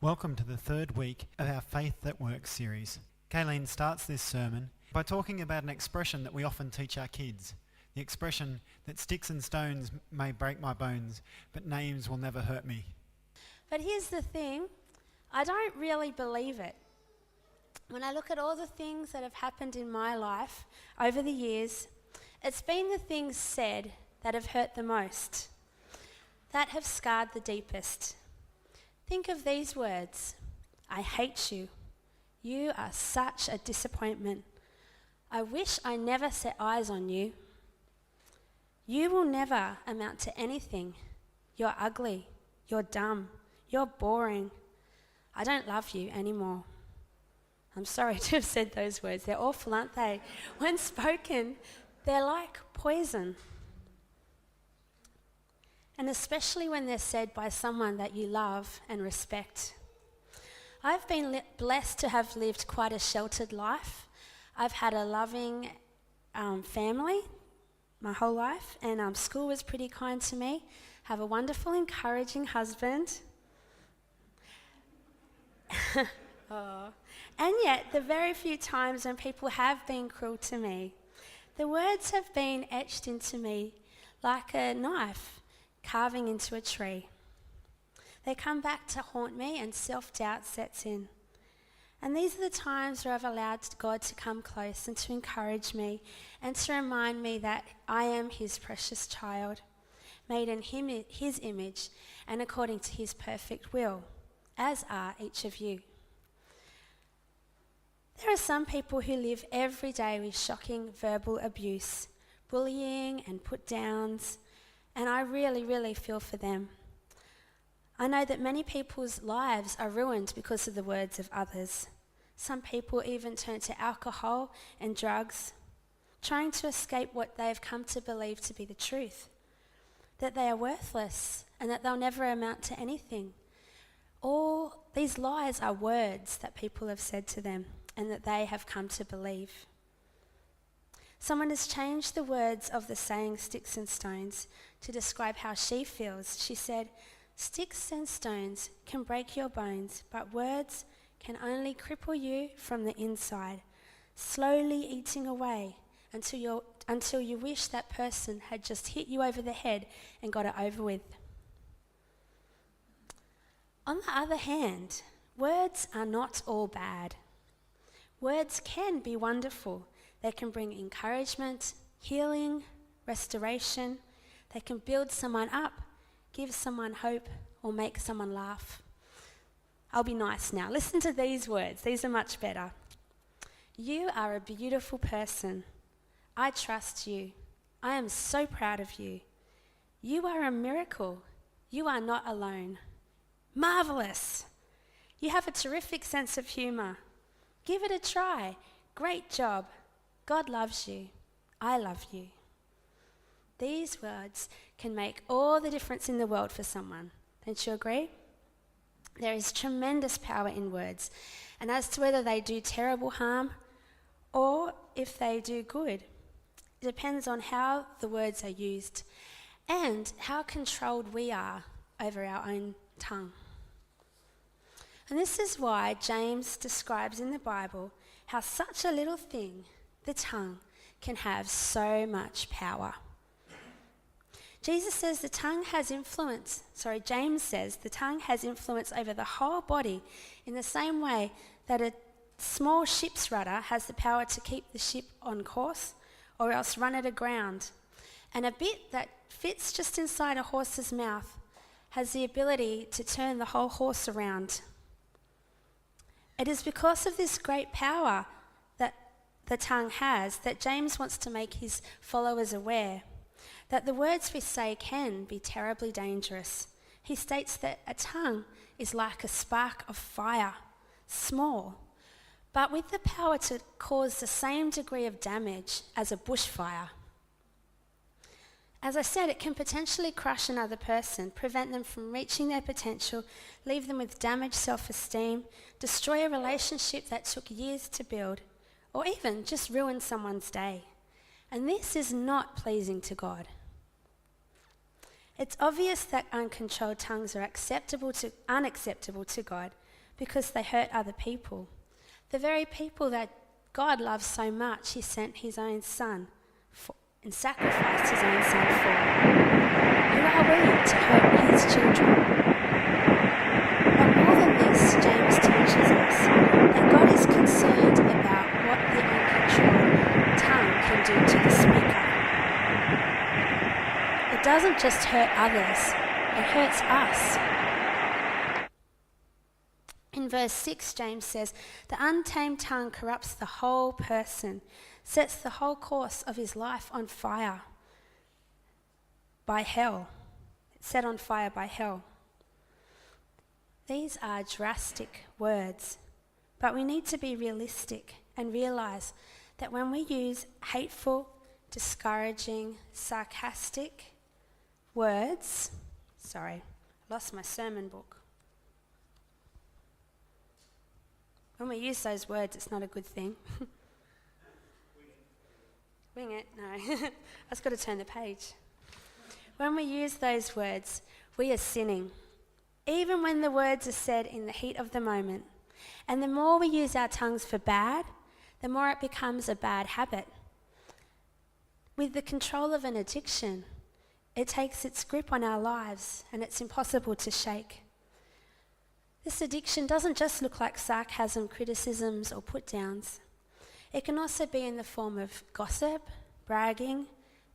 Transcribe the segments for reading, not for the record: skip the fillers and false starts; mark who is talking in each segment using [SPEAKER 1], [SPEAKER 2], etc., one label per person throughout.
[SPEAKER 1] Welcome to the third week of our Faith That Works series. Kaelene starts this sermon by talking about an expression that we often teach our kids. The expression that sticks and stones may break my bones, but names will never hurt me.
[SPEAKER 2] But here's the thing, I don't really believe it. When I look at all the things that have happened in my life over the years, it's been the things said that have hurt the most, that have scarred the deepest. Think of these words: I hate you. You are such a disappointment. I wish I never set eyes on you. You will never amount to anything. You're ugly. You're dumb. You're boring. I don't love you anymore. I'm sorry to have said those words. They're awful, aren't they? When spoken, they're like poison. And especially when they're said by someone that you love and respect. I've been blessed to have lived quite a sheltered life. I've had a loving family my whole life, and school was pretty kind to me. Have a wonderful, encouraging husband. And yet, the very few times when people have been cruel to me, the words have been etched into me like a knife carving into a tree. They come back to haunt me and self-doubt sets in. And these are the times where I've allowed God to come close and to encourage me and to remind me that I am his precious child, made in his image and according to his perfect will, as are each of you. There are some people who live every day with shocking verbal abuse, bullying and put-downs, and I really, really feel for them. I know that many people's lives are ruined because of the words of others. Some people even turn to alcohol and drugs, trying to escape what they have come to believe to be the truth, that they are worthless and that they'll never amount to anything. All these lies are words that people have said to them and that they have come to believe. Someone has changed the words of the saying sticks and stones to describe how she feels. She said, "Sticks and stones can break your bones, but words can only cripple you from the inside, slowly eating away until you wish that person had just hit you over the head and got it over with." On the other hand, words are not all bad. Words can be wonderful. They can bring encouragement, healing, restoration. They can build someone up, give someone hope, or make someone laugh. I'll be nice now. Listen to these words. These are much better. You are a beautiful person. I trust you. I am so proud of you. You are a miracle. You are not alone. Marvelous. You have a terrific sense of humor. Give it a try. Great job. God loves you. I love you. These words can make all the difference in the world for someone. Don't you agree? There is tremendous power in words. And as to whether they do terrible harm or if they do good, it depends on how the words are used and how controlled we are over our own tongue. And this is why James describes in the Bible how such a little thing, the tongue, can have so much power. James says the tongue has influence over the whole body in the same way that a small ship's rudder has the power to keep the ship on course or else run it aground. And a bit that fits just inside a horse's mouth has the ability to turn the whole horse around. It is because of this great power that the tongue has that James wants to make his followers aware that the words we say can be terribly dangerous. He states that a tongue is like a spark of fire, small, but with the power to cause the same degree of damage as a bushfire. As I said, it can potentially crush another person, prevent them from reaching their potential, leave them with damaged self-esteem, destroy a relationship that took years to build, or even just ruin someone's day. And this is not pleasing to God. It's obvious that uncontrolled tongues are unacceptable to God, because they hurt other people. The very people that God loves so much, he sent his own son for, and sacrificed his own son for. Who are we to hurt his children? But more than this, James teaches us that God is concerned about what the uncontrolled tongue can do to the speaker. It doesn't just hurt others, it hurts us. In verse 6, James says, the untamed tongue corrupts the whole person, sets the whole course of his life on fire by hell. It's set on fire by hell. These are drastic words, but we need to be realistic and realize that when we use hateful, discouraging, sarcastic words, I lost my sermon book. When we use those words, it's not a good thing. Wing it? No. I just got to turn the page. When we use those words, we are sinning. Even when the words are said in the heat of the moment. And the more we use our tongues for bad, the more it becomes a bad habit. With the control of an addiction, it takes its grip on our lives and it's impossible to shake. This addiction doesn't just look like sarcasm, criticisms, or put-downs. It can also be in the form of gossip, bragging,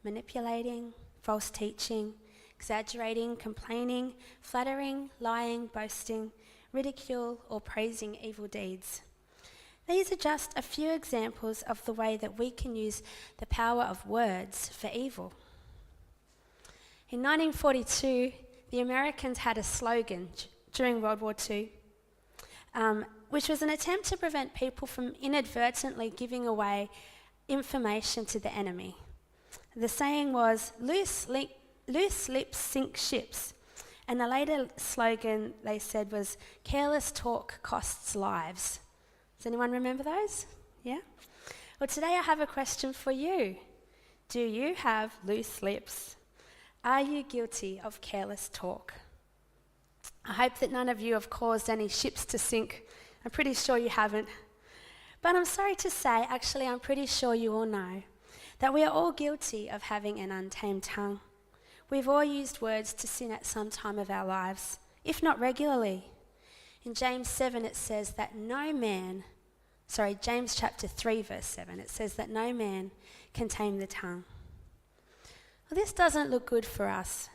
[SPEAKER 2] manipulating, false teaching, exaggerating, complaining, flattering, lying, boasting, ridicule, or praising evil deeds. These are just a few examples of the way that we can use the power of words for evil. In 1942, the Americans had a slogan during World War II, which was an attempt to prevent people from inadvertently giving away information to the enemy. The saying was, loose lips sink ships. And the later slogan they said was, careless talk costs lives. Does anyone remember those? Yeah? Well, today I have a question for you. Do you have loose lips? Are you guilty of careless talk? I hope that none of you have caused any ships to sink. I'm pretty sure you haven't. But I'm sorry to say, actually, I'm pretty sure you all know that we are all guilty of having an untamed tongue. We've all used words to sin at some time of our lives, if not regularly. In James 7, it says that James chapter 3, verse 7, it says that no man can tame the tongue. Well, this doesn't look good for us.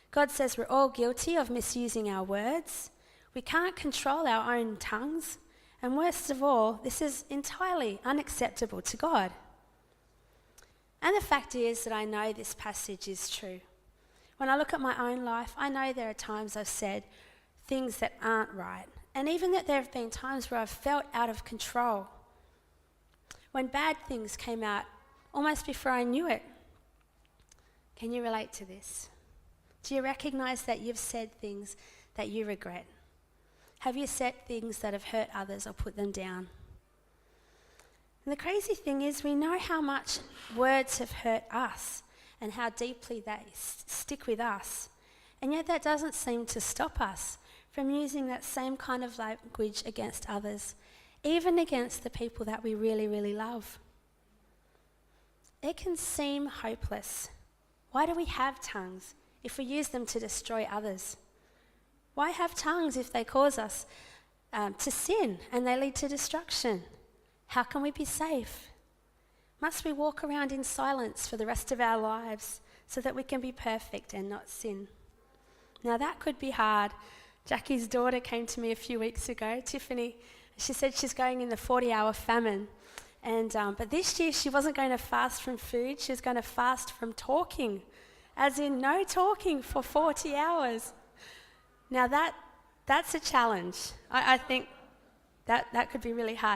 [SPEAKER 2] God says we're all guilty of misusing our words. We can't control our own tongues. And worst of all, this is entirely unacceptable to God. And the fact is that I know this passage is true. When I look at my own life, I know there are times I've said things that aren't right. And even that there have been times where I've felt out of control. When bad things came out almost before I knew it. Can you relate to this? Do you recognize that you've said things that you regret? Have you said things that have hurt others or put them down? And the crazy thing is we know how much words have hurt us and how deeply they stick with us. And yet that doesn't seem to stop us from using that same kind of language against others, even against the people that we really, really love. It can seem hopeless. Why do we have tongues if we use them to destroy others? Why have tongues if they cause us to sin and they lead to destruction? How can we be safe? Must we walk around in silence for the rest of our lives so that we can be perfect and not sin? Now that could be hard. Jackie's daughter came to me a few weeks ago, Tiffany. She said she's going in the 40-hour famine. But this year she wasn't going to fast from food, she was going to fast from talking. As in no talking for 40 hours. Now that's a challenge. I think that could be really hard.